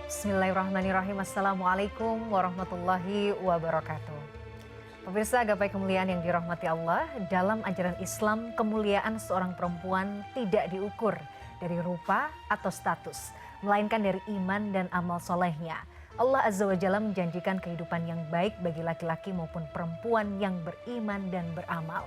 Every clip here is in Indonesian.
Bismillahirrahmanirrahim. Assalamualaikum warahmatullahi wabarakatuh. Pemirsa gapai kemuliaan yang dirahmati Allah, dalam ajaran Islam kemuliaan seorang perempuan tidak diukur dari rupa atau status, melainkan dari iman dan amal solehnya. Allah Azza wa Jalla menjanjikan kehidupan yang baik bagi laki-laki maupun perempuan yang beriman dan beramal.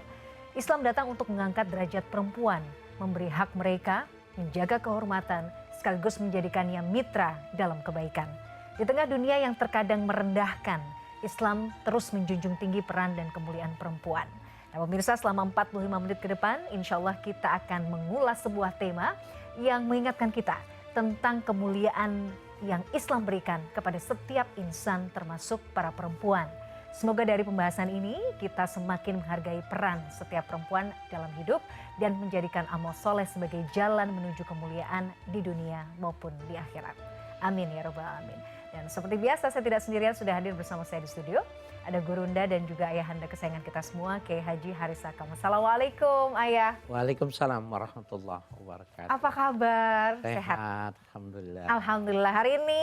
Islam datang untuk mengangkat derajat perempuan, memberi hak mereka, menjaga kehormatan, sekaligus menjadikannya mitra dalam kebaikan. Di tengah dunia yang terkadang merendahkan, Islam terus menjunjung tinggi peran dan kemuliaan perempuan. Nah pemirsa, selama 45 menit ke depan, insya Allah kita akan mengulas sebuah tema yang mengingatkan kita tentang kemuliaan yang Islam berikan kepada setiap insan termasuk para perempuan. Semoga dari pembahasan ini kita semakin menghargai peran setiap perempuan dalam hidup dan menjadikan amal soleh sebagai jalan menuju kemuliaan di dunia maupun di akhirat. Amin ya rabbal alamin. Dan seperti biasa saya tidak sendirian, sudah hadir bersama saya di studio. Ada gurunda dan juga ayahanda kesayangan kita semua, Kiai Haji Haris Akam. Assalamualaikum Ayah. Waalaikumsalam warahmatullahi wabarakatuh. Apa kabar? Sehat, alhamdulillah. Alhamdulillah. Hari ini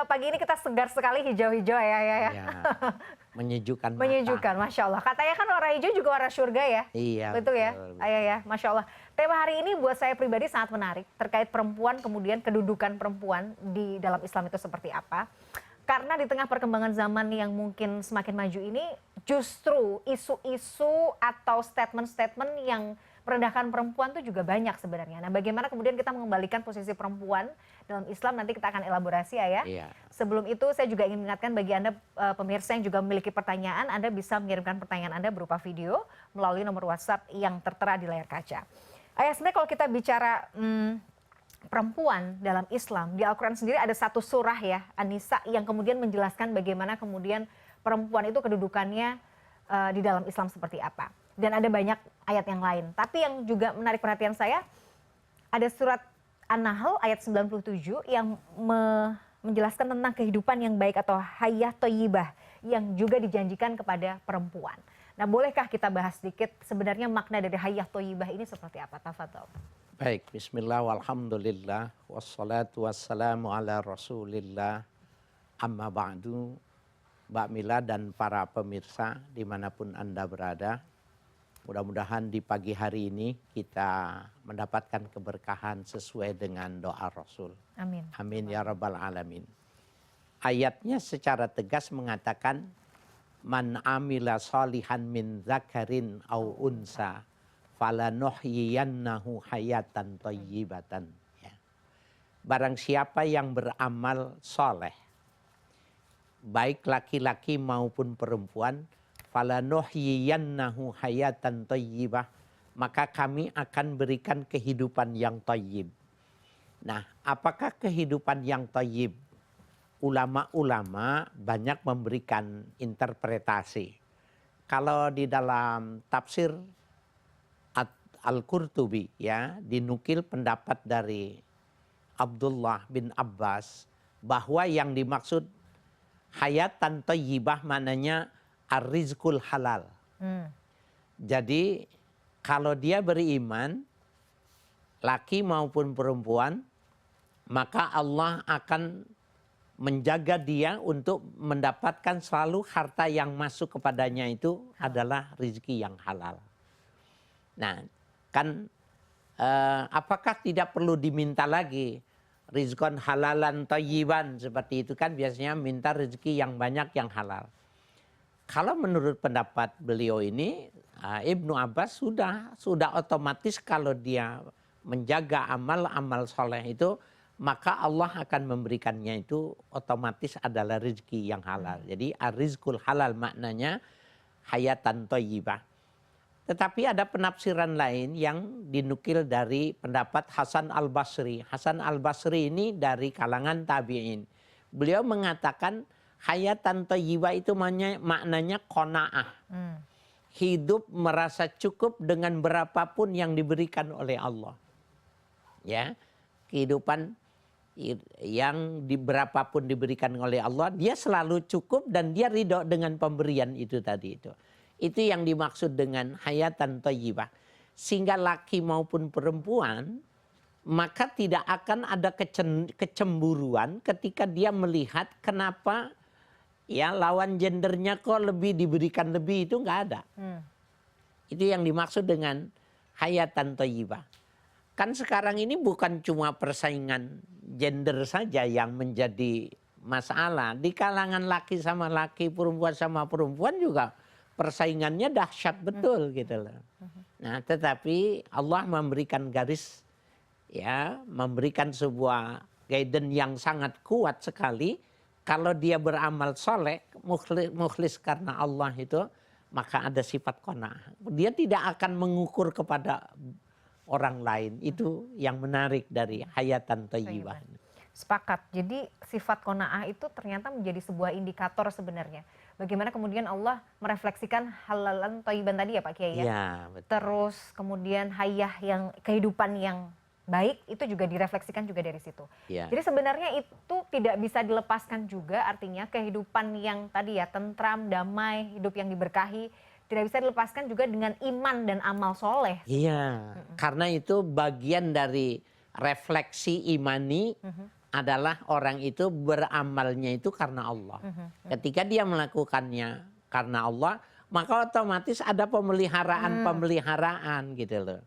pagi ini kita segar sekali, hijau-hijau ya. Menyejukkan mata. Menyejukkan, Masya Allah. Katanya kan warna hijau juga warna surga ya. Iya. Betul ya, Ayah ya, Masya Allah. Tema hari ini buat saya pribadi sangat menarik terkait perempuan, kemudian kedudukan perempuan di dalam Islam itu seperti apa. Karena di tengah perkembangan zaman yang mungkin semakin maju ini, justru isu-isu atau statement-statement yang merendahkan perempuan itu juga banyak sebenarnya. Nah bagaimana kemudian kita mengembalikan posisi perempuan dalam Islam, nanti kita akan elaborasi ya. Iya. Sebelum itu saya juga ingin mengingatkan bagi Anda pemirsa yang juga memiliki pertanyaan, Anda bisa mengirimkan pertanyaan Anda berupa video melalui nomor WhatsApp yang tertera di layar kaca. Ayah, sebenarnya kalau kita bicara perempuan dalam Islam, di Al-Quran sendiri ada satu surah ya, An-Nisa, yang kemudian menjelaskan bagaimana kemudian perempuan itu kedudukannya di dalam Islam seperti apa. Dan ada banyak ayat yang lain. Tapi yang juga menarik perhatian saya, ada surat An-Nahl ayat 97 yang menjelaskan tentang kehidupan yang baik atau hayah thayyibah yang juga dijanjikan kepada perempuan. Nah bolehkah kita bahas sedikit sebenarnya makna dari hayah thayyibah ini seperti apa? Tafadhol. Baik, bismillah walhamdulillah wassalatu wassalamu ala rasulillah amma ba'du. Mbak Mila dan para pemirsa dimanapun Anda berada, mudah-mudahan di pagi hari ini kita mendapatkan keberkahan sesuai dengan doa Rasul. Amin. Amin ya rabbal alamin. Ayatnya secara tegas mengatakan, man amila salihan min zakarin au unsa falanuhyiyannahu hayatan thayyibatan. Ya. Barang siapa yang beramal soleh, baik laki-laki maupun perempuan, falanuhyiyannahu hayatan thayyibah, maka kami akan berikan kehidupan yang thayyib. Nah, apakah kehidupan yang thayyib? Ulama-ulama banyak memberikan interpretasi. Kalau di dalam tafsir Al-Qurtubi ya, dinukil pendapat dari Abdullah bin Abbas bahwa yang dimaksud hayatan thayyibah maknanya ar-rizqul halal. Jadi kalau dia beriman, laki maupun perempuan, maka Allah akan menjaga dia untuk mendapatkan selalu harta yang masuk kepadanya itu adalah rezeki yang halal. Nah, kan apakah tidak perlu diminta lagi rizqan halalan thayyiban seperti itu, kan biasanya minta rezeki yang banyak yang halal. Kalau menurut pendapat beliau ini, Ibnu Abbas sudah otomatis kalau dia menjaga amal soleh itu, maka Allah akan memberikannya itu otomatis adalah rezeki yang halal. Jadi ar-rizqul halal maknanya hayatan thayyibah. Tetapi ada penafsiran lain yang dinukil dari pendapat Hasan al-Basri. Hasan al-Basri ini dari kalangan tabi'in. Beliau mengatakan hayatan thayyibah itu maknanya qanaah. Hidup merasa cukup dengan berapapun yang diberikan oleh Allah. Ya, kehidupan yang berapapun diberikan oleh Allah, dia selalu cukup dan dia ridho dengan pemberian itu tadi itu. Itu yang dimaksud dengan hayatan thayyibah. Sehingga laki maupun perempuan maka tidak akan ada kecemburuan ketika dia melihat kenapa ya lawan gendernya kok lebih diberikan lebih, itu nggak ada. Itu yang dimaksud dengan hayatan thayyibah. Kan sekarang ini bukan cuma persaingan gender saja yang menjadi masalah. Di kalangan laki sama laki, perempuan sama perempuan juga persaingannya dahsyat betul gitu loh. Nah, tetapi Allah memberikan garis, ya, memberikan sebuah guidance yang sangat kuat sekali. Kalau dia beramal soleh, mukhlis karena Allah itu, maka ada sifat qanaah. Dia tidak akan mengukur kepada orang lain. Itu yang menarik dari hayatan thayyibah. Sepakat. Jadi sifat qanaah itu ternyata menjadi sebuah indikator sebenarnya. Bagaimana kemudian Allah merefleksikan halalan thayyiban tadi ya Pak Kiai ya. Ya, betul. Terus kemudian hayah yang kehidupan yang baik itu juga direfleksikan juga dari situ. Ya. Jadi sebenarnya itu tidak bisa dilepaskan juga, artinya kehidupan yang tadi ya tentram, damai, hidup yang diberkahi tidak bisa dilepaskan juga dengan iman dan amal soleh. Iya, karena itu bagian dari refleksi imani adalah orang itu beramalnya itu karena Allah. Ketika dia melakukannya karena Allah, maka otomatis ada pemeliharaan gitu loh.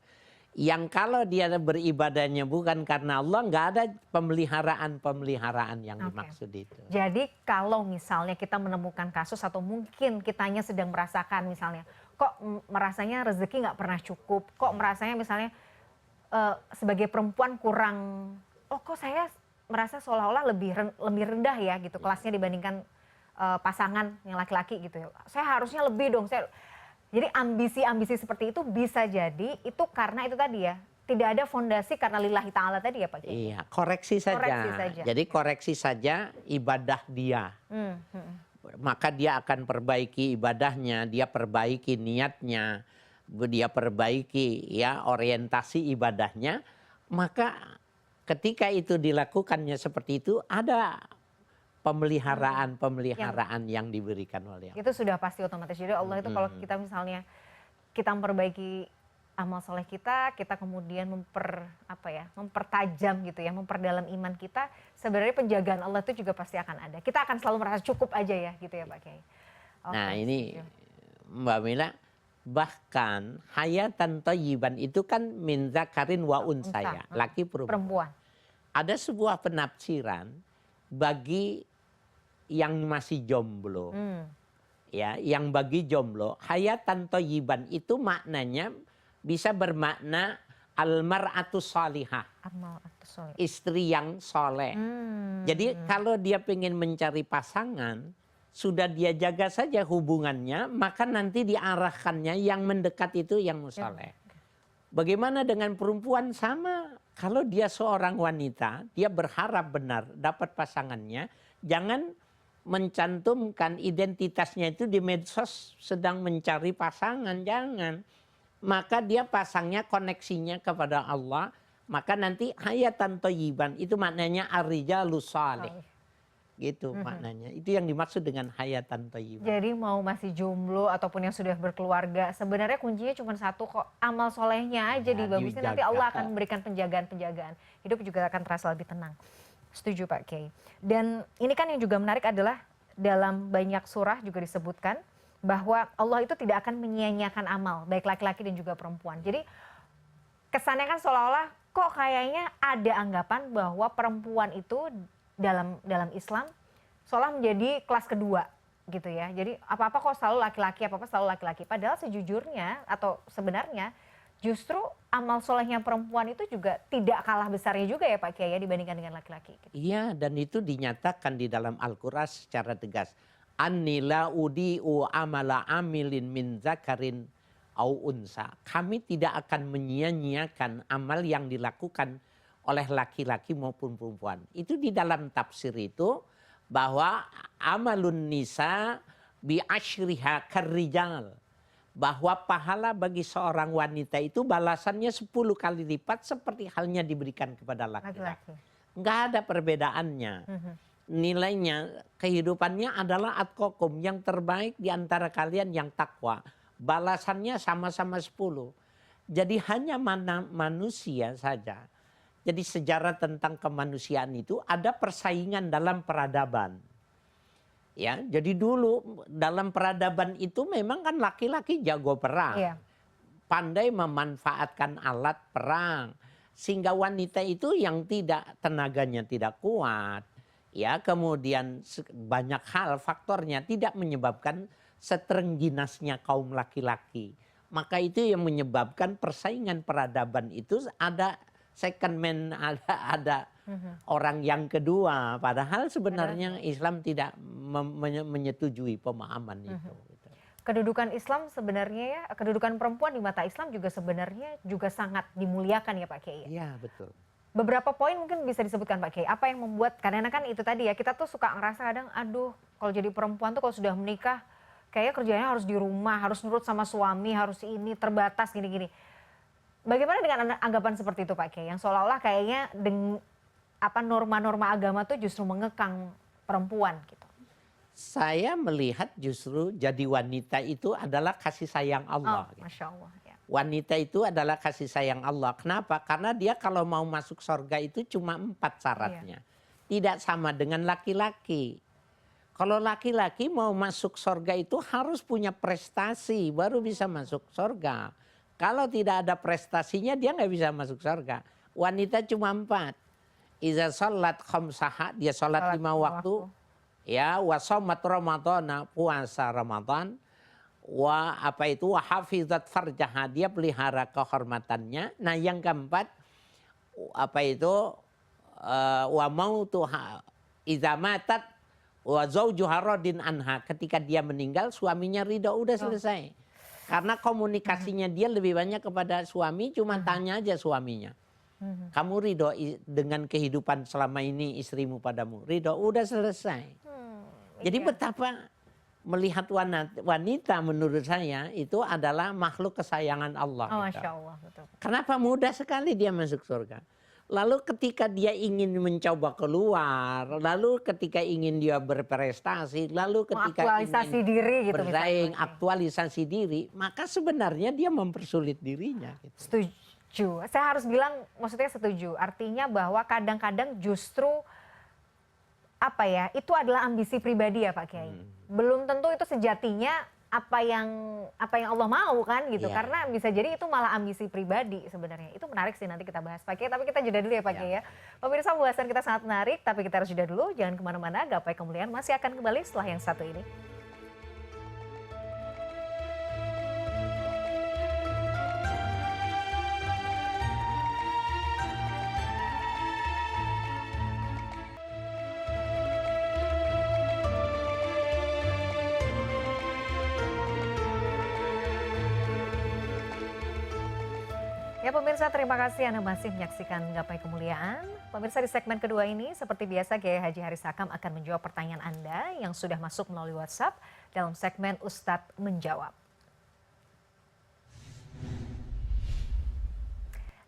Yang kalau dia beribadahnya bukan karena Allah, nggak ada pemeliharaan yang dimaksud itu. Jadi kalau misalnya kita menemukan kasus atau mungkin kitanya sedang merasakan misalnya, kok merasanya rezeki nggak pernah cukup, kok merasanya misalnya sebagai perempuan kurang, oh kok saya merasa seolah-olah lebih rendah ya gitu kelasnya dibandingkan pasangan yang laki-laki gitu ya. Saya harusnya lebih dong, jadi ambisi-ambisi seperti itu bisa jadi itu karena itu tadi ya, tidak ada fondasi karena lillahi ta'ala tadi ya Pak Kiai. Iya, koreksi saja. Jadi koreksi saja ibadah dia. Maka dia akan perbaiki ibadahnya, dia perbaiki niatnya, dia perbaiki ya orientasi ibadahnya. Maka ketika itu dilakukannya seperti itu, ada pemeliharaan yang diberikan oleh Allah. Itu sudah pasti otomatis. Jadi Allah itu kalau kita misalnya kita memperbaiki amal soleh kita kemudian mempertajam gitu ya, memperdalam iman kita, sebenarnya penjagaan Allah itu juga pasti akan ada. Kita akan selalu merasa cukup aja ya gitu ya Pak Kiai. Nah ini Mbak Mila, bahkan hayatan thayyiban itu kan min zakarin wa unsa ya, laki perempuan. Ada sebuah penafsiran bagi yang masih jomblo, ya, yang bagi jomblo, hayatan thayyiban itu maknanya bisa bermakna almar'atus salihah, istri yang soleh. Jadi kalau dia pengen mencari pasangan, sudah dia jaga saja hubungannya, maka nanti diarahkannya yang mendekat itu yang soleh. Bagaimana dengan perempuan? Sama, kalau dia seorang wanita, dia berharap benar dapat pasangannya, jangan mencantumkan identitasnya itu di medsos sedang mencari pasangan, jangan. Maka dia pasangnya koneksinya kepada Allah, maka nanti hayatan thayyiban itu maknanya ar-rijalus salih. Gitu maknanya. Itu yang dimaksud dengan hayatan thayyiban. Jadi mau masih jomblo ataupun yang sudah berkeluarga, sebenarnya kuncinya cuma satu kok, amal solehnya aja dibagusnya, nanti Allah akan memberikan penjagaan-penjagaan. Hidup juga akan terasa lebih tenang. Setuju Pak Kiai. Dan ini kan yang juga menarik adalah dalam banyak surah juga disebutkan bahwa Allah itu tidak akan menyia-nyiakan amal, baik laki-laki dan juga perempuan. Jadi kesannya kan seolah-olah kok kayaknya ada anggapan bahwa perempuan itu dalam Islam seolah menjadi kelas kedua gitu ya. Jadi apa-apa kok selalu laki-laki, apa-apa selalu laki-laki. Padahal sejujurnya atau sebenarnya justru amal solehnya perempuan itu juga tidak kalah besarnya juga ya Pak Kiai ya dibandingkan dengan laki-laki. Iya, dan itu dinyatakan di dalam Al-Quran secara tegas. Annila udi'u amala amilin min zakarin au unsa. Kami tidak akan menyia-nyiakan amal yang dilakukan oleh laki-laki maupun perempuan. Itu di dalam tafsir itu bahwa amalun nisa bi asyriha karrijal. Bahwa pahala bagi seorang wanita itu balasannya 10 kali lipat seperti halnya diberikan kepada laki-laki. Enggak ada perbedaannya. Nilainya, kehidupannya adalah atqakum, yang terbaik di antara kalian yang takwa. Balasannya sama-sama 10. Jadi hanya manusia saja. Jadi sejarah tentang kemanusiaan itu ada persaingan dalam peradaban. Ya, jadi dulu dalam peradaban itu memang kan laki-laki jago perang. Iya. Pandai memanfaatkan alat perang. Sehingga wanita itu yang tenaganya tidak kuat. Ya, kemudian banyak hal faktornya tidak menyebabkan seterengginasnya kaum laki-laki. Maka itu yang menyebabkan persaingan peradaban itu ada second man, ada orang yang kedua. Padahal sebenarnya Islam tidak menyetujui pemahaman itu. Kedudukan Islam sebenarnya ya, kedudukan perempuan di mata Islam juga sebenarnya juga sangat dimuliakan ya Pak Kiai. Iya, betul. Beberapa poin mungkin bisa disebutkan Pak Kiai. Apa yang membuat, karena kan itu tadi ya, kita tuh suka ngerasa kadang, aduh kalau jadi perempuan tuh kalau sudah menikah, kayaknya kerjanya harus di rumah, harus nurut sama suami, harus ini, terbatas gini-gini. Bagaimana dengan anggapan seperti itu Pak Kiai? Yang seolah-olah kayaknya norma-norma agama tuh justru mengekang perempuan gitu. Saya melihat justru jadi wanita itu adalah kasih sayang Allah. Oh, Masya Allah. Ya. Wanita itu adalah kasih sayang Allah. Kenapa? Karena dia kalau mau masuk surga itu cuma 4 syaratnya. Tidak sama dengan laki-laki. Kalau laki-laki mau masuk surga itu harus punya prestasi baru bisa masuk surga. Kalau tidak ada prestasinya dia nggak bisa masuk surga. Wanita cuma 4. Iza sholat khamsaha, dia sholat 5 waktu. Ya, wa shomat ramadhana, puasa Ramadan. Wa hafizat farjaha, dia pelihara kehormatannya. Nah, yang keempat wa mautuha idza matat wa zaujuha radin anha, ketika dia meninggal suaminya ridho, udah selesai. Karena komunikasinya dia lebih banyak kepada suami, cuma tanya aja suaminya. Kamu ridho dengan kehidupan selama ini istrimu padamu? Ridho, udah selesai. Jadi betapa melihat wanita menurut saya itu adalah makhluk kesayangan Allah. Oh, Masya Allah, betul. Kenapa mudah sekali dia masuk surga? Lalu ketika dia ingin mencoba keluar, lalu ketika ingin dia berprestasi, lalu ketika aktualisasi diri gitu, bersaing, aktualisasi diri, maka sebenarnya dia mempersulit dirinya. Gitu. Setuju. Saya harus bilang, maksudnya setuju. Artinya bahwa kadang-kadang justru itu adalah ambisi pribadi ya Pak Kiai. Belum tentu itu sejatinya apa yang Allah mau kan gitu. Karena bisa jadi itu malah ambisi pribadi sebenarnya. Itu menarik sih, nanti kita bahas Pak Kiai. Tapi kita jeda dulu ya Pak Kiai ya. Pemirsa, pembahasan kita sangat menarik, tapi kita harus jeda dulu. Jangan kemana-mana, Gapai Kemuliaan masih akan kembali setelah yang satu ini. Ya pemirsa, terima kasih Anda masih menyaksikan Gapai Kemuliaan. Pemirsa, di segmen kedua ini seperti biasa Kiai Haji Haris Hakam akan menjawab pertanyaan Anda yang sudah masuk melalui WhatsApp dalam segmen Ustadz Menjawab.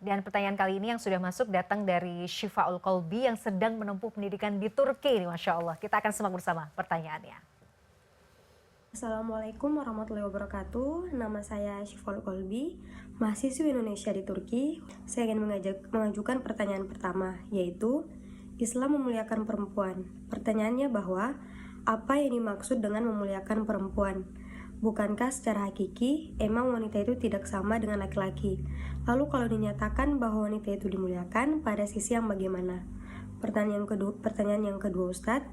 Dan pertanyaan kali ini yang sudah masuk datang dari Syifaul Qalbi yang sedang menempuh pendidikan di Turki. Masya Allah, kita akan simak bersama pertanyaannya. Assalamualaikum warahmatullahi wabarakatuh. Nama saya Syifaul Qalbi, mahasiswi Indonesia di Turki. Saya ingin mengajukan pertanyaan pertama, yaitu Islam memuliakan perempuan. Pertanyaannya bahwa apa yang dimaksud dengan memuliakan perempuan? Bukankah secara hakiki emang wanita itu tidak sama dengan laki-laki? Lalu kalau dinyatakan bahwa wanita itu dimuliakan, pada sisi yang bagaimana? Pertanyaan yang kedua Ustadz,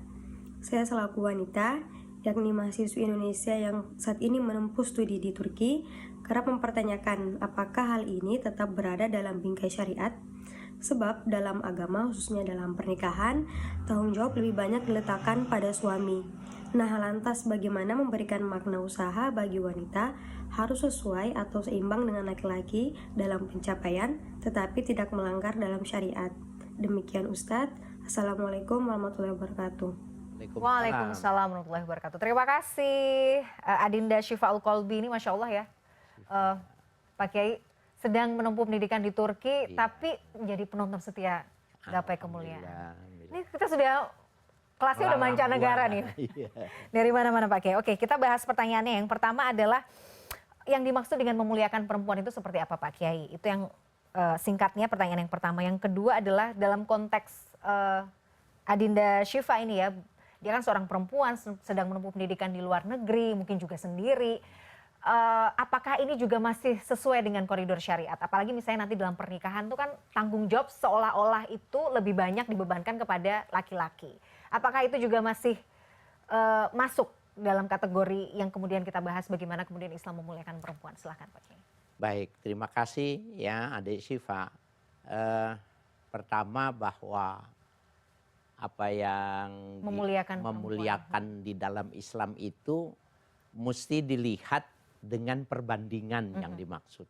saya selaku wanita, yakni mahasiswi Indonesia yang saat ini menempuh studi di Turki, kerap mempertanyakan apakah hal ini tetap berada dalam bingkai syariat. Sebab dalam agama, khususnya dalam pernikahan, tanggung jawab lebih banyak diletakkan pada suami. Nah, lantas bagaimana memberikan makna usaha bagi wanita harus sesuai atau seimbang dengan laki-laki dalam pencapaian, tetapi tidak melanggar dalam syariat. Demikian Ustadz. Assalamualaikum warahmatullahi wabarakatuh. Waalaikumsalam warahmatullahi wabarakatuh. Terima kasih Adinda Syifaul Qalbi ini, Masya Allah ya. Pak Kiai sedang menempuh pendidikan di Turki, tapi menjadi penonton setia Gapai Kemuliaan. Ini kita sudah kelasnya udah mancanegara nih. Dari mana-mana Pak Kiai. Oke, kita bahas pertanyaannya. Yang pertama adalah yang dimaksud dengan memuliakan perempuan itu seperti apa Pak Kiai? Itu yang singkatnya pertanyaan yang pertama. Yang kedua adalah dalam konteks Adinda Syifa ini ya, dia kan seorang perempuan sedang menempuh pendidikan di luar negeri, mungkin juga sendiri. Apakah ini juga masih sesuai dengan koridor syariat? Apalagi misalnya nanti dalam pernikahan tuh kan tanggung jawab seolah-olah itu lebih banyak dibebankan kepada laki-laki. Apakah itu juga masih masuk dalam kategori yang kemudian kita bahas bagaimana kemudian Islam memuliakan perempuan? Silahkan Pak Kiai. Baik, terima kasih ya Adik Syifa. Pertama bahwa apa yang memuliakan di dalam Islam itu mesti dilihat dengan perbandingan yang dimaksud.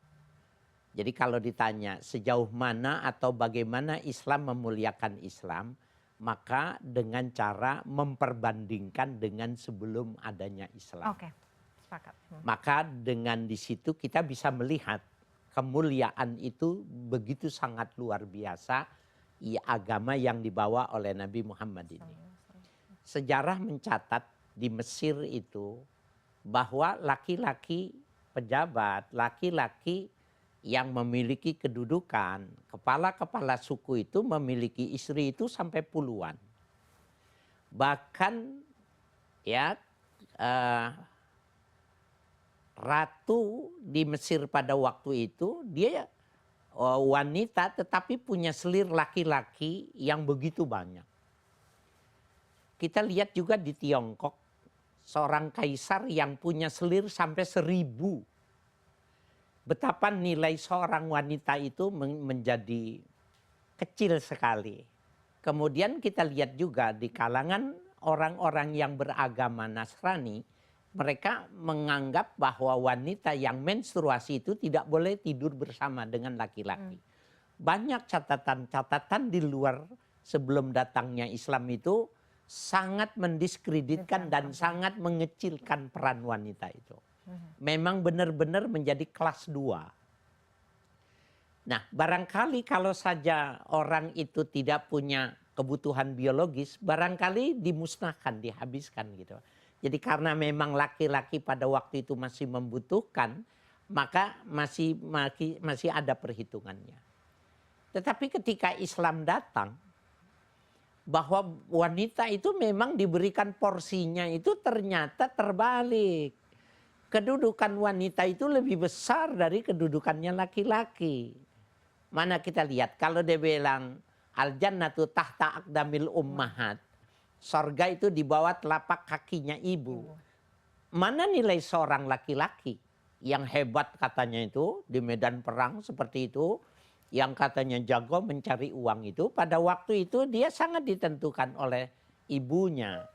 Jadi kalau ditanya sejauh mana atau bagaimana Islam memuliakan Islam, maka dengan cara memperbandingkan dengan sebelum adanya Islam. Oke, sepakat. Maka dengan di situ kita bisa melihat kemuliaan itu begitu sangat luar biasa agama yang dibawa oleh Nabi Muhammad ini. Sejarah mencatat di Mesir itu bahwa laki-laki pejabat, laki-laki yang memiliki kedudukan, kepala-kepala suku itu memiliki istri itu sampai puluhan. Bahkan ya ratu di Mesir pada waktu itu dia wanita tetapi punya selir laki-laki yang begitu banyak. Kita lihat juga di Tiongkok seorang kaisar yang punya selir sampai 1000. Betapa nilai seorang wanita itu menjadi kecil sekali. Kemudian kita lihat juga di kalangan orang-orang yang beragama Nasrani, mereka menganggap bahwa wanita yang menstruasi itu tidak boleh tidur bersama dengan laki-laki. Banyak catatan-catatan di luar sebelum datangnya Islam itu sangat mendiskreditkan dan sangat mengecilkan peran wanita itu. Memang benar-benar menjadi kelas 2. Nah, barangkali kalau saja orang itu tidak punya kebutuhan biologis, barangkali dimusnahkan, dihabiskan gitu. Jadi karena memang laki-laki pada waktu itu masih membutuhkan, maka masih ada perhitungannya. Tetapi ketika Islam datang, bahwa wanita itu memang diberikan porsinya itu ternyata terbalik. Kedudukan wanita itu lebih besar dari kedudukannya laki-laki. Mana kita lihat kalau dia bilang al-jannatu tahta aqdamil ummahat. Sorga itu di bawah telapak kakinya ibu. Mana nilai seorang laki-laki yang hebat katanya itu di medan perang seperti itu, yang katanya jago mencari uang itu, pada waktu itu dia sangat ditentukan oleh ibunya.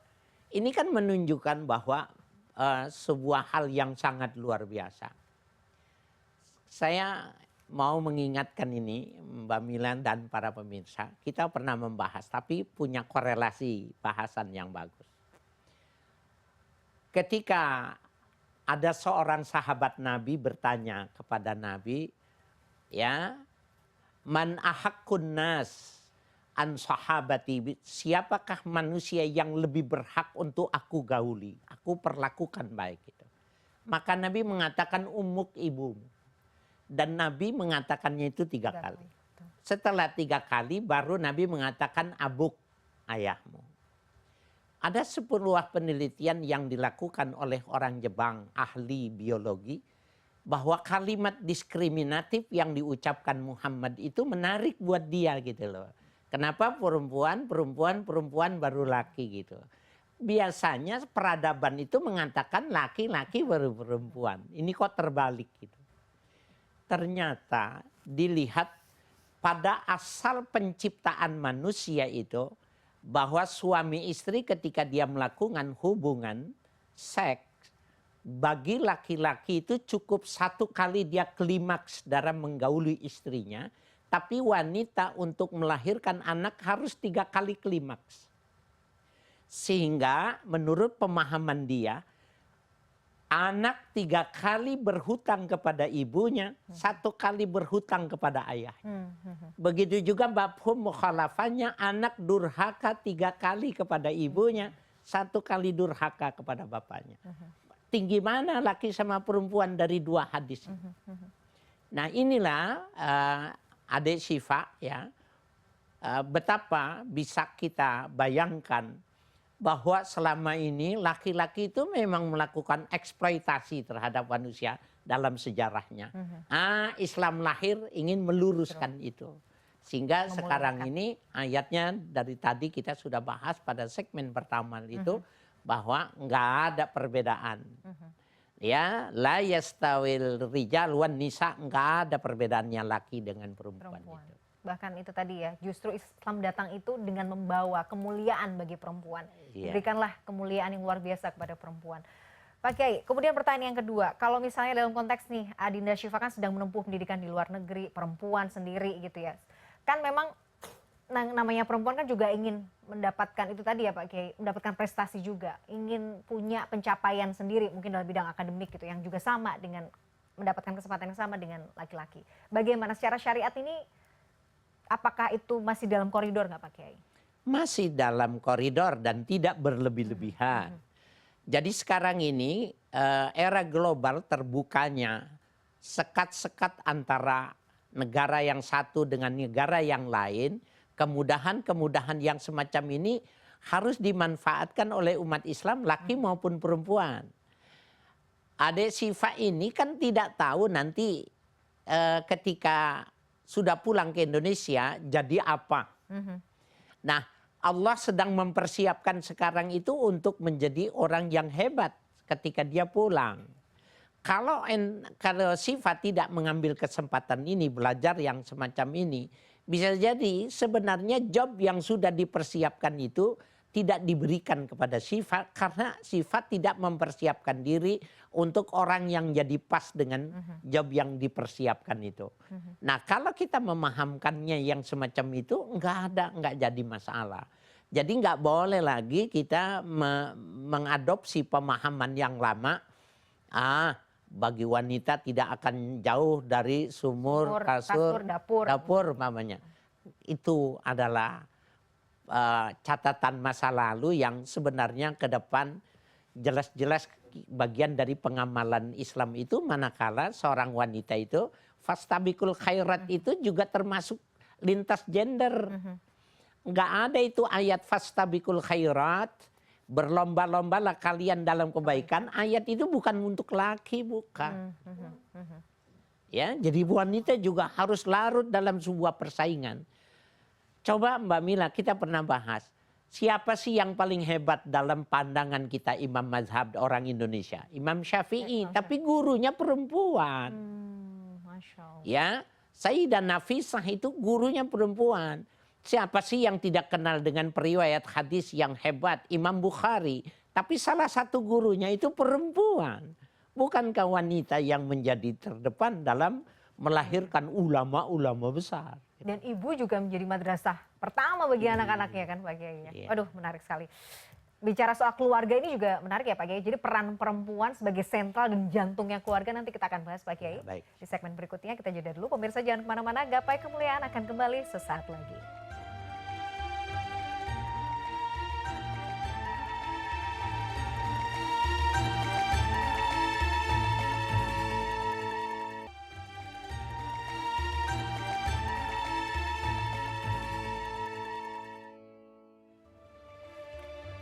Ini kan menunjukkan bahwa sebuah hal yang sangat luar biasa. Saya mau mengingatkan ini Mbak Milan dan para pemirsa, kita pernah membahas tapi punya korelasi bahasan yang bagus. Ketika ada seorang sahabat Nabi bertanya kepada Nabi, ya, man ahakkun nas an sahabati, siapakah manusia yang lebih berhak untuk aku gauli, aku perlakukan baik itu. Maka Nabi mengatakan ummuk, ibumu. Dan Nabi mengatakannya itu 3 kali. Setelah 3 kali baru Nabi mengatakan abuk, ayahmu. Ada sebuah penelitian yang dilakukan oleh orang Jepang, ahli biologi, bahwa kalimat diskriminatif yang diucapkan Muhammad itu menarik buat dia gitu loh. Kenapa perempuan baru laki gitu. Biasanya peradaban itu mengatakan laki-laki baru perempuan. Ini kok terbalik gitu. Ternyata dilihat pada asal penciptaan manusia itu, bahwa suami istri ketika dia melakukan hubungan seks, bagi laki-laki itu cukup 1 kali dia klimaks dalam menggauli istrinya, tapi wanita untuk melahirkan anak harus 3 kali klimaks. Sehingga menurut pemahaman dia, anak 3 kali berhutang kepada ibunya, 1 kali berhutang kepada ayahnya. Begitu juga mafhum mukhalafahnya, anak durhaka 3 kali kepada ibunya, 1 kali durhaka kepada bapaknya. Tinggi mana laki sama perempuan dari 2 hadis. Nah inilah Adik Syifa ya, betapa bisa kita bayangkan bahwa selama ini laki-laki itu memang melakukan eksploitasi terhadap manusia dalam sejarahnya. Islam lahir ingin meluruskan itu. Sehingga sekarang ini ayatnya dari tadi kita sudah bahas pada segmen pertama itu bahwa nggak ada perbedaan. Ya, la yastawil rijal wan nisa, nggak ada perbedaannya laki dengan perempuan. Itu. Bahkan itu tadi ya, justru Islam datang itu dengan membawa kemuliaan bagi perempuan. Berikanlah kemuliaan yang luar biasa kepada perempuan. Pak Kiai, kemudian pertanyaan yang kedua, kalau misalnya dalam konteks nih, Adinda Syifa kan sedang menempuh pendidikan di luar negeri, perempuan sendiri gitu ya. Kan memang namanya perempuan kan juga ingin mendapatkan itu tadi ya Pak Kiai, mendapatkan prestasi juga, ingin punya pencapaian sendiri mungkin dalam bidang akademik gitu, yang juga sama dengan mendapatkan kesempatan yang sama dengan laki-laki. Bagaimana secara syariat ini, apakah itu masih dalam koridor nggak Pak Kiai? Masih dalam koridor dan tidak berlebih-lebihan. Jadi sekarang ini era global terbukanya sekat-sekat antara negara yang satu dengan negara yang lain, kemudahan-kemudahan yang semacam ini harus dimanfaatkan oleh umat Islam laki maupun perempuan. Adik Syifa ini kan tidak tahu nanti ketika sudah pulang ke Indonesia jadi apa. Nah, Allah sedang mempersiapkan sekarang itu untuk menjadi orang yang hebat ketika dia pulang. Kalau Syifa tidak mengambil kesempatan ini, belajar yang semacam ini, bisa jadi sebenarnya job yang sudah dipersiapkan itu tidak diberikan kepada Syifa karena Syifa tidak mempersiapkan diri untuk orang yang jadi pas dengan job yang dipersiapkan itu. Nah, kalau kita memahamkannya yang semacam itu nggak jadi masalah. Jadi nggak boleh lagi kita mengadopsi pemahaman yang lama. Bagi wanita tidak akan jauh dari sumur, kasur, dapur mamanya. Itu adalah catatan masa lalu yang sebenarnya ke depan jelas-jelas bagian dari pengamalan Islam itu, manakala seorang wanita itu fastabiqul khairat itu juga termasuk lintas gender. Nggak ada itu ayat fastabiqul khairat, berlomba-lombalah kalian dalam kebaikan. Ayat itu bukan untuk laki, bukan. Ya, jadi wanita juga harus larut dalam sebuah persaingan. Coba Mbak Mila, kita pernah bahas, siapa sih yang paling hebat dalam pandangan kita imam mazhab orang Indonesia? Imam Syafi'i, tapi gurunya perempuan. Masya Allah. Ya, Sayyidah Nafisah itu gurunya perempuan. Siapa sih yang tidak kenal dengan periwayat hadis yang hebat? Imam Bukhari. Tapi salah satu gurunya itu perempuan. Bukankah wanita yang menjadi terdepan dalam melahirkan ulama-ulama besar? Dan ibu juga menjadi madrasah pertama bagi anak-anaknya kan Pak Kiai. Waduh, menarik sekali. Bicara soal keluarga ini juga menarik ya Pak Kiai. Jadi peran perempuan sebagai sentral dan jantungnya keluarga nanti kita akan bahas Pak Kiai. Di segmen berikutnya kita jeda dulu. Pemirsa jangan kemana-mana, Gapai Kemuliaan akan kembali sesaat lagi.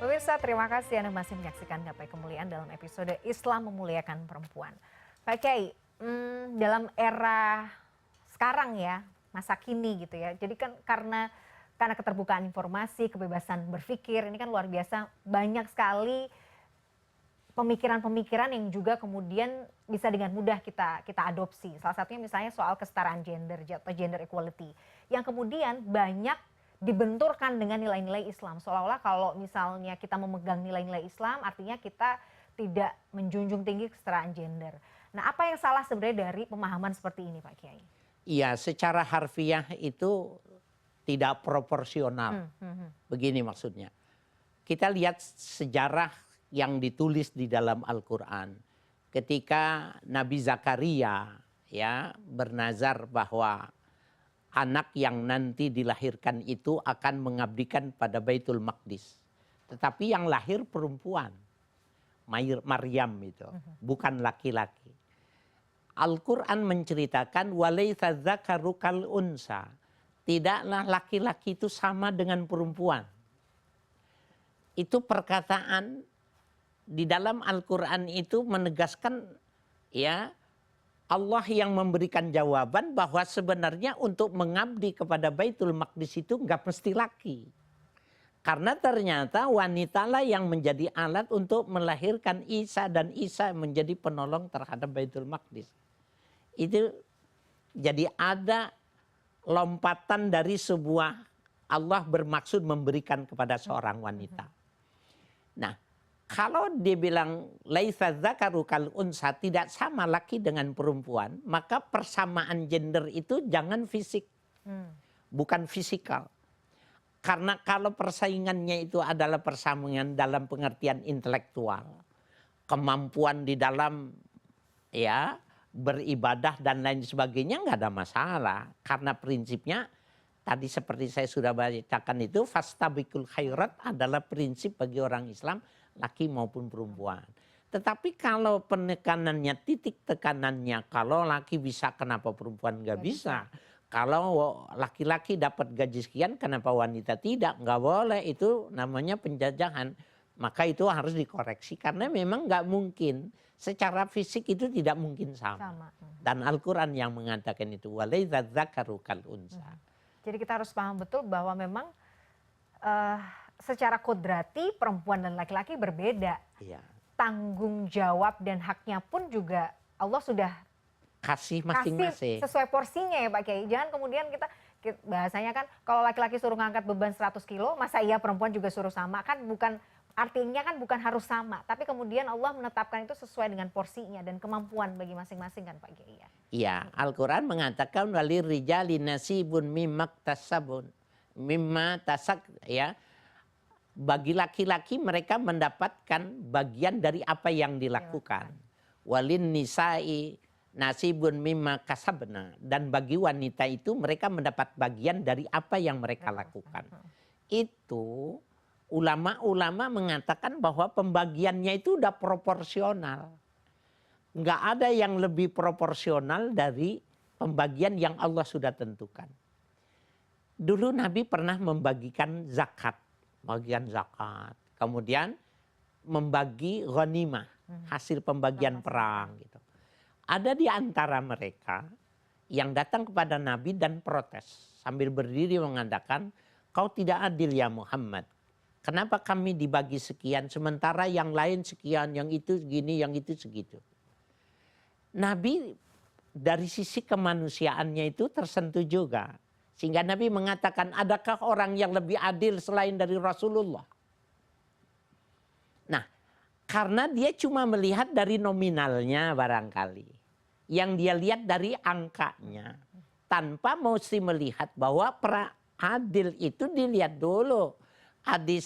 Pemirsa, terima kasih Anda masih menyaksikan Gapai Kemuliaan dalam episode Islam Memuliakan Perempuan. Pak Kiai, dalam era sekarang ya, masa kini gitu ya, jadi kan karena keterbukaan informasi, kebebasan berpikir, ini kan luar biasa, banyak sekali pemikiran-pemikiran yang juga kemudian bisa dengan mudah kita adopsi. Salah satunya misalnya soal kesetaraan gender atau gender equality, yang kemudian banyak dibenturkan dengan nilai-nilai Islam. Seolah-olah kalau misalnya kita memegang nilai-nilai Islam, artinya kita tidak menjunjung tinggi kesetaraan gender. Nah, apa yang salah sebenarnya dari pemahaman seperti ini, Pak Kiai? Iya, secara harfiah itu tidak proporsional. Begini maksudnya. Kita lihat sejarah yang ditulis di dalam Al-Quran. Ketika Nabi Zakaria ya bernazar bahwa anak yang nanti dilahirkan itu akan mengabdikan pada Baitul Maqdis. Tetapi yang lahir perempuan. Maryam itu. Bukan laki-laki. Al-Quran menceritakan walaitsa dzakaru kal unsa. Tidaklah laki-laki itu sama dengan perempuan. Itu perkataan di dalam Al-Quran itu menegaskan ya Allah yang memberikan jawaban bahwa sebenarnya untuk mengabdi kepada Baitul Maqdis itu nggak mesti laki. Karena ternyata wanita lah yang menjadi alat untuk melahirkan Isa dan Isa menjadi penolong terhadap Baitul Maqdis. Itu jadi ada lompatan dari sebuah Allah bermaksud memberikan kepada seorang wanita. Nah, kalau dia bilang laisa dzakaru kal unsa, tidak sama laki dengan perempuan, maka persamaan gender itu jangan fisik. Bukan fisikal. Karena kalau persaingannya itu adalah persaingan dalam pengertian intelektual, kemampuan di dalam ya beribadah dan lain sebagainya nggak ada masalah. Karena prinsipnya tadi seperti saya sudah bacakan itu fastabiqul khairat adalah prinsip bagi orang Islam laki maupun perempuan. Tetapi kalau penekanannya, titik tekanannya, kalau laki bisa kenapa perempuan nggak bisa? Kalau laki-laki dapat gaji sekian kenapa wanita tidak? Nggak boleh, itu namanya penjajahan. Maka itu harus dikoreksi karena memang nggak mungkin. Secara fisik itu tidak mungkin sama. Dan Al-Quran yang mengatakan itu walaitsa dzakaru kal unsa. Jadi kita harus paham betul bahwa memang secara kodrati perempuan dan laki-laki berbeda. Iya. Tanggung jawab dan haknya pun juga Allah sudah Kasih masing-masing. sesuai porsinya ya Pak Kiai. Jangan kemudian kita bahasanya kan kalau laki-laki suruh ngangkat beban 100 kilo, masa iya perempuan juga suruh sama? Kan bukan, artinya kan bukan harus sama. Tapi kemudian Allah menetapkan itu sesuai dengan porsinya dan kemampuan bagi masing-masing kan Pak Kiai. Iya, Al-Quran mengatakan walir rijali nasibun mimmak tasabun. Mimma tasak ya. Bagi laki-laki mereka mendapatkan bagian dari apa yang dilakukan. Walin nisa'i nasibun mimma kasabna, dan bagi wanita itu mereka mendapat bagian dari apa yang mereka lakukan. Itu ulama-ulama mengatakan bahwa pembagiannya itu udah proporsional. Nggak ada yang lebih proporsional dari pembagian yang Allah sudah tentukan. Dulu Nabi pernah membagikan zakat, kemudian membagi ghanimah, hasil pembagian perang gitu. Ada di antara mereka yang datang kepada Nabi dan protes sambil berdiri mengatakan, kau tidak adil ya Muhammad. Kenapa kami dibagi sekian sementara yang lain sekian, yang itu segini, yang itu segitu. Nabi dari sisi kemanusiaannya itu tersentuh juga. Sehingga Nabi mengatakan, adakah orang yang lebih adil selain dari Rasulullah? Nah, karena dia cuma melihat dari nominalnya barangkali. Yang dia lihat dari angkanya. Tanpa mesti melihat bahwa adil itu dilihat dulu. Adil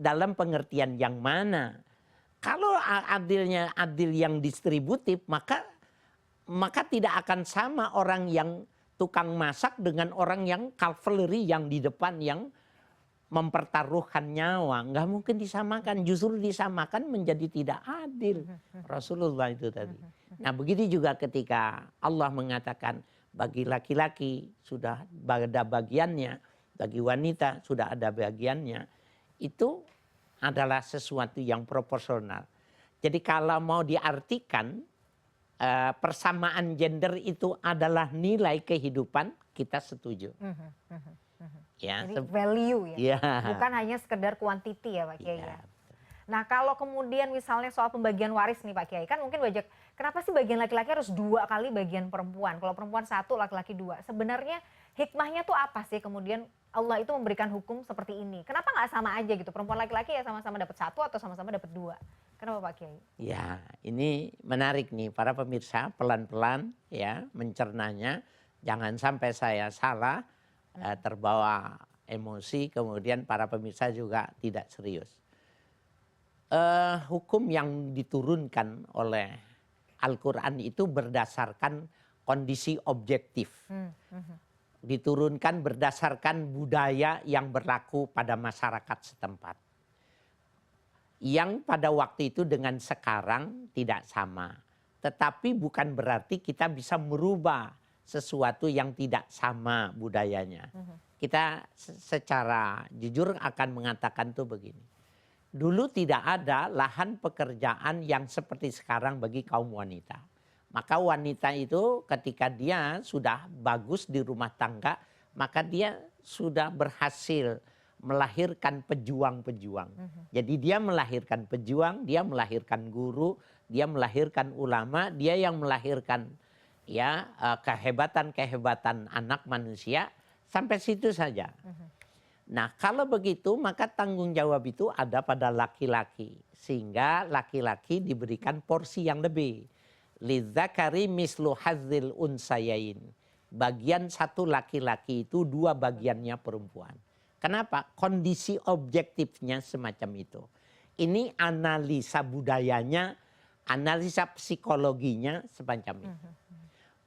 dalam pengertian yang mana. Kalau adilnya adil yang distributif, maka tidak akan sama orang yang tukang masak dengan orang yang cavalry yang di depan yang mempertaruhkan nyawa. Nggak mungkin disamakan, justru disamakan menjadi tidak adil. Rasulullah itu tadi. Nah begitu juga ketika Allah mengatakan bagi laki-laki sudah ada bagiannya, bagi wanita sudah ada bagiannya. Itu adalah sesuatu yang proporsional. Jadi kalau mau diartikan persamaan gender itu adalah nilai kehidupan, kita setuju. Ya, jadi value ya, ya, bukan hanya sekedar kuantiti ya Pak Kiai. ya. Nah kalau kemudian misalnya soal pembagian waris nih Pak Kiai, kan mungkin banyak, kenapa sih bagian laki-laki harus 2 kali bagian perempuan? Kalau perempuan 1, laki-laki 2. Sebenarnya hikmahnya tuh apa sih kemudian Allah itu memberikan hukum seperti ini? Kenapa nggak sama aja gitu? Perempuan laki-laki ya sama-sama dapat 1 atau sama-sama dapat 2? Kenapa Pak Kiai? Ya, ini menarik nih para pemirsa, pelan-pelan ya mencernanya. Jangan sampai saya salah, terbawa emosi, kemudian para pemirsa juga tidak serius. Hukum yang diturunkan oleh Al-Quran itu berdasarkan kondisi objektif. Diturunkan berdasarkan budaya yang berlaku pada masyarakat setempat. Yang pada waktu itu dengan sekarang tidak sama. Tetapi bukan berarti kita bisa merubah sesuatu yang tidak sama budayanya. Kita secara jujur akan mengatakan tuh begini. Dulu tidak ada lahan pekerjaan yang seperti sekarang bagi kaum wanita. Maka wanita itu ketika dia sudah bagus di rumah tangga, maka dia sudah berhasil melahirkan pejuang-pejuang. Jadi dia melahirkan pejuang, dia melahirkan guru, dia melahirkan ulama, dia yang melahirkan ya kehebatan-kehebatan anak manusia, sampai situ saja. Nah, kalau begitu maka tanggung jawab itu ada pada laki-laki, sehingga laki-laki diberikan porsi yang lebih. Lidzakari mislu hazzil unsayain. Bagian satu laki-laki itu dua bagiannya perempuan. Kenapa? Kondisi objektifnya semacam itu. Ini analisa budayanya, analisa psikologinya semacam itu.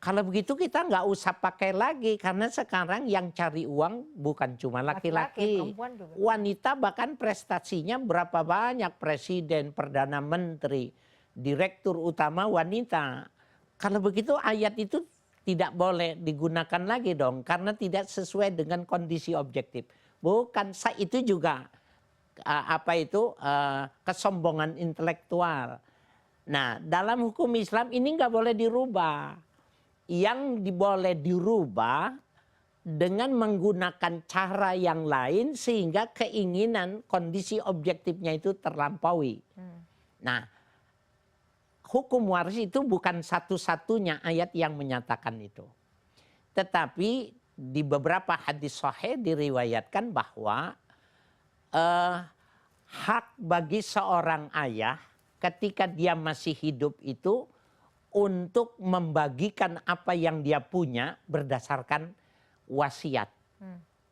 Kalau begitu kita nggak usah pakai lagi, karena sekarang yang cari uang bukan cuma laki-laki. Wanita bahkan prestasinya berapa banyak, presiden, perdana menteri, direktur utama wanita. Kalau begitu ayat itu tidak boleh digunakan lagi dong, karena tidak sesuai dengan kondisi objektif. Bukan, itu juga kesombongan intelektual. Nah, dalam hukum Islam ini nggak boleh dirubah. Yang boleh dirubah dengan menggunakan cara yang lain sehingga keinginan kondisi objektifnya itu terlampaui. Nah, hukum waris itu bukan satu-satunya ayat yang menyatakan itu. Tetapi di beberapa hadis sahih diriwayatkan bahwa hak bagi seorang ayah ketika dia masih hidup itu untuk membagikan apa yang dia punya berdasarkan wasiat.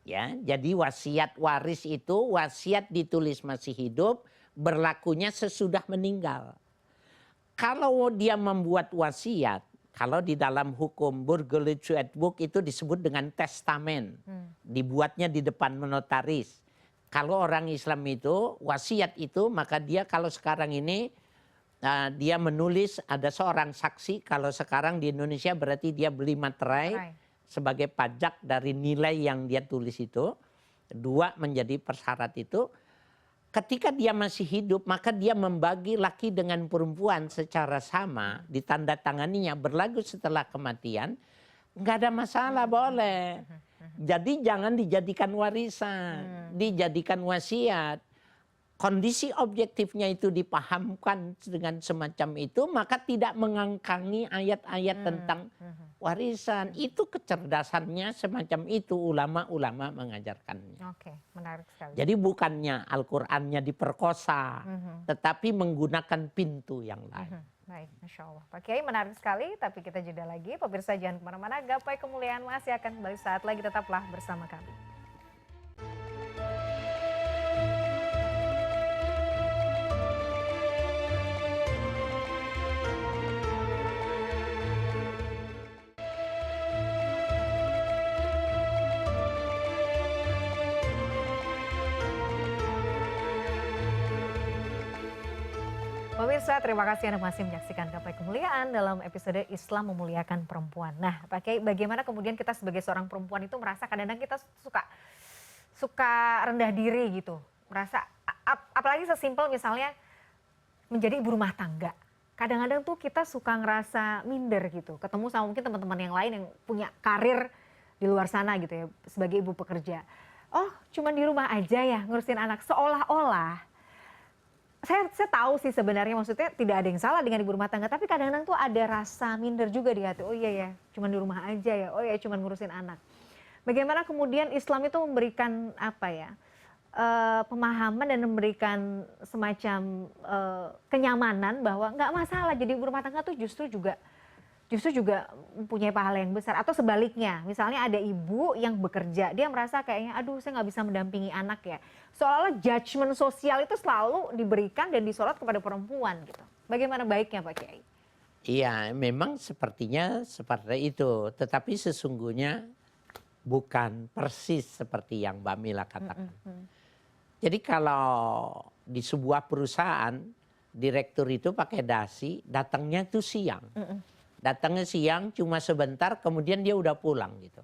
Ya, jadi wasiat waris itu wasiat ditulis masih hidup, berlakunya sesudah meninggal. Kalau dia membuat wasiat, kalau di dalam hukum Burgerlijkheid itu disebut dengan testamen. Dibuatnya di depan notaris. Kalau orang Islam itu wasiat itu, maka dia kalau sekarang ini dia menulis, ada seorang saksi. Kalau sekarang di Indonesia berarti dia beli materai sebagai pajak dari nilai yang dia tulis itu. 2 menjadi persyarat itu. Ketika dia masih hidup, maka dia membagi laki dengan perempuan secara sama, ditandatanganinya, berlaku setelah kematian, nggak ada masalah, boleh. Jadi jangan dijadikan warisan, dijadikan wasiat. Kondisi objektifnya itu dipahamkan dengan semacam itu, maka tidak mengangkangi ayat-ayat tentang warisan. Itu kecerdasannya semacam itu, ulama-ulama mengajarkannya. Oke, menarik sekali. Jadi bukannya Al-Qur'annya diperkosa, tetapi menggunakan pintu yang lain. Baik, Masya Allah. Pak Kiai menarik sekali, tapi kita jeda lagi. Pemirsa jangan kemana-mana, Gapai Kemuliaan masih akan kembali saat lagi, tetaplah bersama kami. Pemirsa, terima kasih Anda masih menyaksikan Gapai Kemuliaan dalam episode Islam Memuliakan Perempuan. Nah, Pak Kiai, bagaimana kemudian kita sebagai seorang perempuan itu merasa kadang-kadang kita suka rendah diri gitu. Merasa, apalagi sesimpel misalnya menjadi ibu rumah tangga. Kadang-kadang tuh kita suka ngerasa minder gitu. Ketemu sama mungkin teman-teman yang lain yang punya karir di luar sana gitu ya, sebagai ibu pekerja. Oh, cuma di rumah aja ya ngurusin anak, seolah-olah. Saya tahu sih sebenarnya, maksudnya tidak ada yang salah dengan ibu rumah tangga, tapi kadang-kadang tuh ada rasa minder juga di hati. Oh iya ya, cuma di rumah aja ya. Oh iya, cuma ngurusin anak. Bagaimana kemudian Islam itu memberikan pemahaman dan memberikan semacam kenyamanan bahwa nggak masalah jadi ibu rumah tangga tuh justru juga mempunyai pahala yang besar. Atau sebaliknya, misalnya ada ibu yang bekerja, dia merasa kayaknya aduh saya nggak bisa mendampingi anak ya. Seolah-olah judgement sosial itu selalu diberikan dan disorot kepada perempuan gitu. Bagaimana baiknya Pak Kiai? Iya, memang sepertinya seperti itu. Tetapi sesungguhnya bukan persis seperti yang Mbak Mila katakan. Jadi kalau di sebuah perusahaan direktur itu pakai dasi, datangnya tuh siang. Datangnya siang cuma sebentar, kemudian dia udah pulang gitu.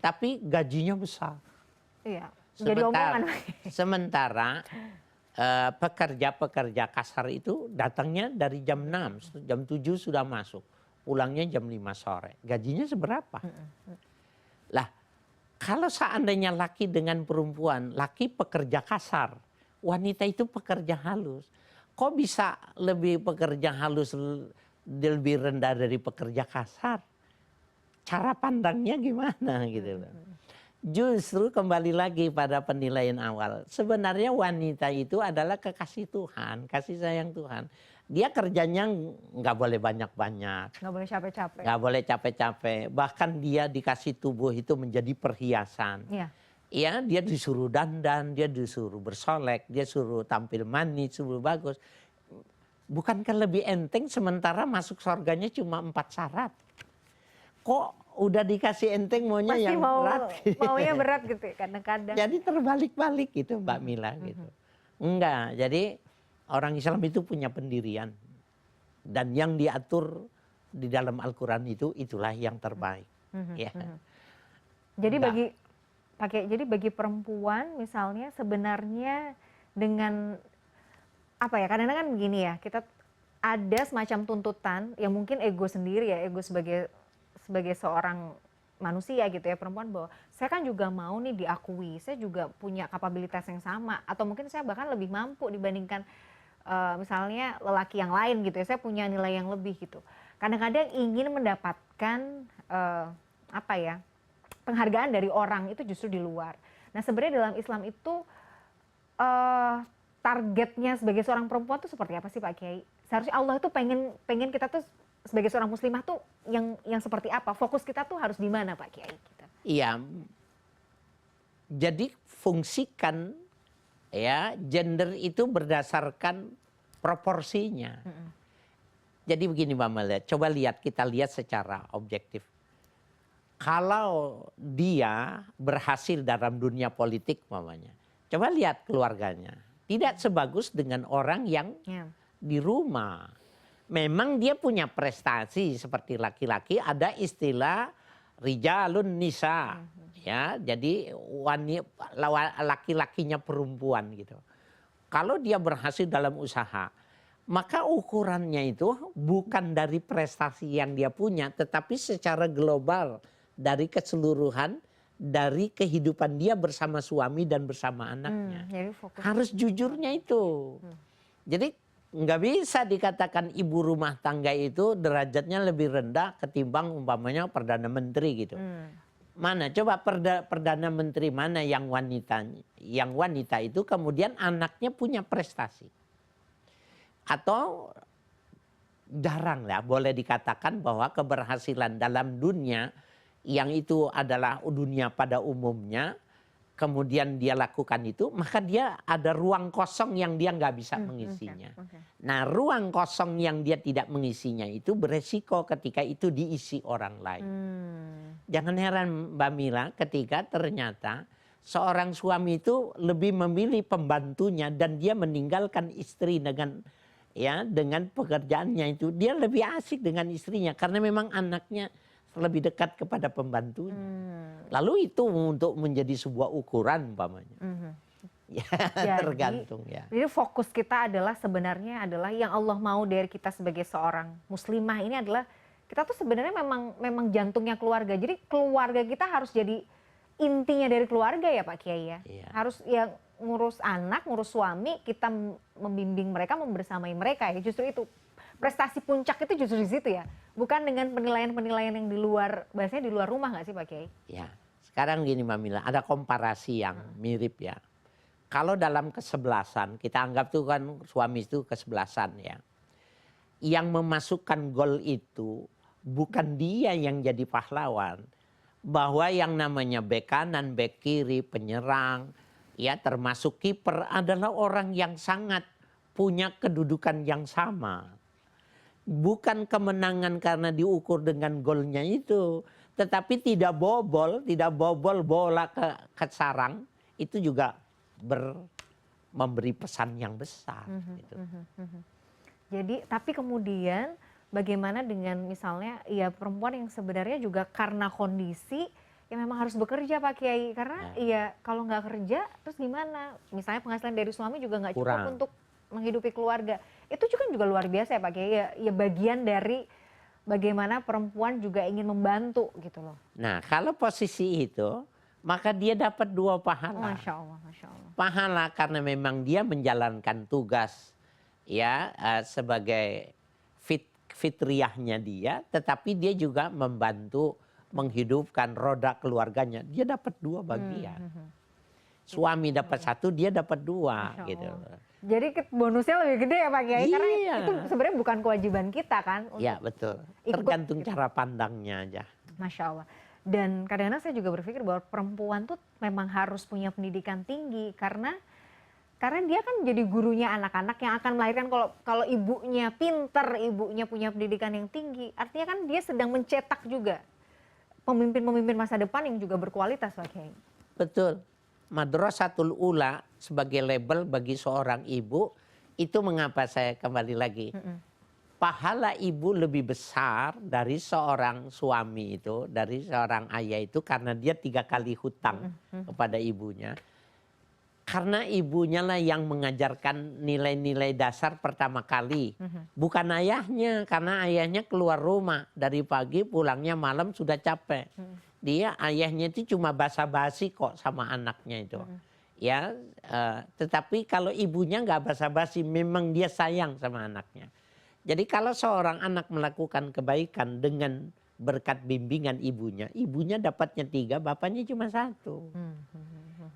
Tapi gajinya besar. Iya. Jadi omongan. Sementara pekerja-pekerja kasar itu datangnya dari jam 6, jam 7 sudah masuk. Pulangnya jam 5 sore. Gajinya seberapa? Lah, kalau seandainya laki dengan perempuan, laki pekerja kasar, wanita itu pekerja halus. Kok bisa lebih pekerja halus lebih rendah dari pekerja kasar? Cara pandangnya gimana gitu loh. Justru kembali lagi pada penilaian awal. Sebenarnya wanita itu adalah kekasih Tuhan, kasih sayang Tuhan. Dia kerjanya nggak boleh banyak-banyak. Nggak boleh capek-capek. Nggak boleh capek-capek. Bahkan dia dikasih tubuh itu menjadi perhiasan. Iya. Ya, dia disuruh dandan, dia disuruh bersolek, dia suruh tampil manis, suruh bagus. Bukankah lebih enteng sementara masuk surganya cuma 4 syarat? Kok udah dikasih enteng maunya Pasti yang berat? maunya berat gitu ya, kadang-kadang. Jadi terbalik-balik gitu Mbak Mila gitu. Enggak, jadi orang Islam itu punya pendirian. Dan yang diatur di dalam Al-Quran itu, itulah yang terbaik. Ya. Jadi bagi perempuan misalnya sebenarnya dengan apa ya, kadang-kadang kan begini ya, kita ada semacam tuntutan yang mungkin ego sendiri ya, ego sebagai seorang manusia gitu ya, perempuan, bahwa saya kan juga mau nih diakui, saya juga punya kapabilitas yang sama, atau mungkin saya bahkan lebih mampu dibandingkan misalnya lelaki yang lain gitu ya, saya punya nilai yang lebih gitu. Kadang-kadang ingin mendapatkan apa ya, penghargaan dari orang itu justru di luar. Nah sebenarnya dalam Islam itu targetnya sebagai seorang perempuan tuh seperti apa sih Pak Kiai? Seharusnya Allah tuh pengen kita tuh sebagai seorang muslimah tuh yang seperti apa? Fokus kita tuh harus di mana Pak Kiai? Iya. Jadi fungsikan ya gender itu berdasarkan proporsinya. Jadi begini Mbak Mela, coba kita lihat secara objektif. Kalau dia berhasil dalam dunia politik mamanya, coba lihat keluarganya. Tidak sebagus dengan orang yang di rumah. Memang dia punya prestasi seperti laki-laki, ada istilah rijalun nisa. Ya, jadi laki-lakinya perempuan gitu. Kalau dia berhasil dalam usaha, maka ukurannya itu bukan dari prestasi yang dia punya, tetapi secara global dari keseluruhan dari kehidupan dia bersama suami dan bersama anaknya. Jadi fokus. Harus jujurnya itu. Jadi nggak bisa dikatakan ibu rumah tangga itu derajatnya lebih rendah ketimbang umpamanya perdana menteri gitu. Mana coba perdana menteri mana yang wanita itu kemudian anaknya punya prestasi. Atau jarang lah boleh dikatakan bahwa keberhasilan dalam dunia yang itu adalah dunia pada umumnya, kemudian dia lakukan itu, maka dia ada ruang kosong yang dia nggak bisa mengisinya. Nah, ruang kosong yang dia tidak mengisinya itu beresiko ketika itu diisi orang lain. Jangan heran Mbak Mila ketika ternyata seorang suami itu lebih memilih pembantunya dan dia meninggalkan istri dengan pekerjaannya itu, dia lebih asik dengan istrinya karena memang anaknya lebih dekat kepada pembantunya. Lalu itu untuk menjadi sebuah ukuran umpamanya. Ya, tergantung ya. Jadi fokus kita sebenarnya adalah yang Allah mau dari kita sebagai seorang muslimah ini adalah kita tuh sebenarnya memang jantungnya keluarga. Jadi keluarga kita harus jadi intinya dari keluarga ya Pak Kiai ya. Iya. Harus yang ngurus anak, ngurus suami, kita membimbing mereka, membersamai mereka ya. Justru itu prestasi puncak itu justru di situ ya. Bukan dengan penilaian-penilaian yang di luar, bahasanya di luar rumah nggak sih Pak Kiai? Ya, sekarang gini Mbak Mila, ada komparasi yang mirip ya. Kalau dalam kesebelasan, kita anggap tuh kan suami itu kesebelasan ya. Yang memasukkan gol itu bukan dia yang jadi pahlawan. Bahwa yang namanya bek kanan, bek kiri, penyerang, ya termasuk kiper adalah orang yang sangat punya kedudukan yang sama. Bukan kemenangan karena diukur dengan golnya itu, tetapi tidak bobol bola ke sarang, itu juga memberi pesan yang besar. Gitu. Jadi tapi kemudian bagaimana dengan misalnya ya perempuan yang sebenarnya juga karena kondisi ya memang harus bekerja Pak Kiai karena ya kalau nggak kerja terus gimana? Misalnya penghasilan dari suami juga nggak cukup Kurang. untuk menghidupi keluarga. Itu juga luar biasa ya Pak Kiai ya bagian dari bagaimana perempuan juga ingin membantu gitu loh. Nah, kalau posisi itu, maka dia dapat 2 pahala. Masya Allah, Masya Allah. Pahala karena memang dia menjalankan tugas ya sebagai fitriyahnya dia, tetapi dia juga membantu menghidupkan roda keluarganya. Dia dapat 2 bagian. Suami dapat 1, dia dapat 2 gitu. Jadi bonusnya lebih gede ya Pak Kiai karena Iya. itu sebenarnya bukan kewajiban kita kan. Iya betul. Tergantung cara pandangnya aja. Masya Allah. Dan kadang-kadang saya juga berpikir bahwa perempuan tuh memang harus punya pendidikan tinggi karena dia kan jadi gurunya anak-anak yang akan melahirkan kalau ibunya pinter, ibunya punya pendidikan yang tinggi, artinya kan dia sedang mencetak juga pemimpin-pemimpin masa depan yang juga berkualitas Pak Kiai. Betul. Madrasatul Ula sebagai label bagi seorang ibu itu mengapa saya kembali lagi. Pahala ibu lebih besar dari seorang suami itu, dari seorang ayah itu karena dia 3 kali hutang kepada ibunya. Karena ibunya lah yang mengajarkan nilai-nilai dasar pertama kali. Bukan ayahnya, karena ayahnya keluar rumah dari pagi pulangnya malam sudah capek. Dia ayahnya itu cuma basa-basi kok sama anaknya itu. Ya, tetapi kalau ibunya nggak basa-basi, memang dia sayang sama anaknya. Jadi kalau seorang anak melakukan kebaikan dengan berkat bimbingan ibunya dapatnya 3, bapaknya cuma 1.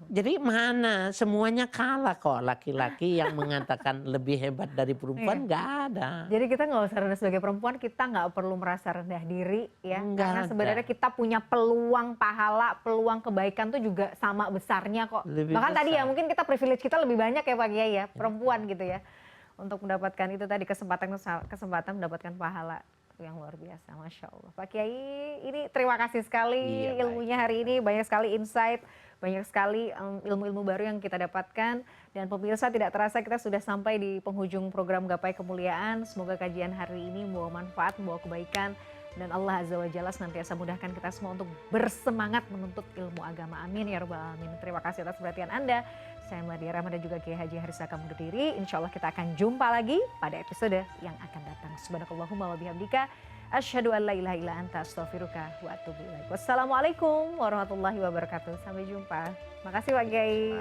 Jadi mana semuanya kalah kok laki-laki yang mengatakan lebih hebat dari perempuan nggak ada. Jadi kita nggak usah rendah sebagai perempuan, kita nggak perlu merasa rendah diri ya. Karena Nggak sebenarnya ada. kita punya peluang pahala, peluang kebaikan tuh juga sama besarnya kok. Lebih Bahkan tadi ya besar. mungkin kita privilege kita lebih banyak ya Pak Kiai ya, perempuan gitu ya. Untuk mendapatkan itu tadi kesempatan mendapatkan pahala yang luar biasa, Masya Allah. Pak Kiai ini terima kasih sekali Iya, ilmunya hari ini, banyak sekali insight, banyak sekali ilmu-ilmu baru yang kita dapatkan. Dan pemirsa tidak terasa kita sudah sampai di penghujung program Gapai Kemuliaan. Semoga kajian hari ini membawa manfaat, membawa kebaikan. Dan Allah Azza wa Jalla senantiasa mudahkan kita semua untuk bersemangat menuntut ilmu agama. Amin ya Rabbal Alamin. Terima kasih atas perhatian Anda. Saya Meladia Rahma dan juga Kiai Haji Harisaka undur diri. Insya Allah kita akan jumpa lagi pada episode yang akan datang. Subhanakallahumma wa bihamdika. Asyhadu an la ilaha illa anta astaghfiruka wa atubu ilaik. Wassalamualaikum warahmatullahi wabarakatuh. Sampai jumpa. Makasih Pak Kiai.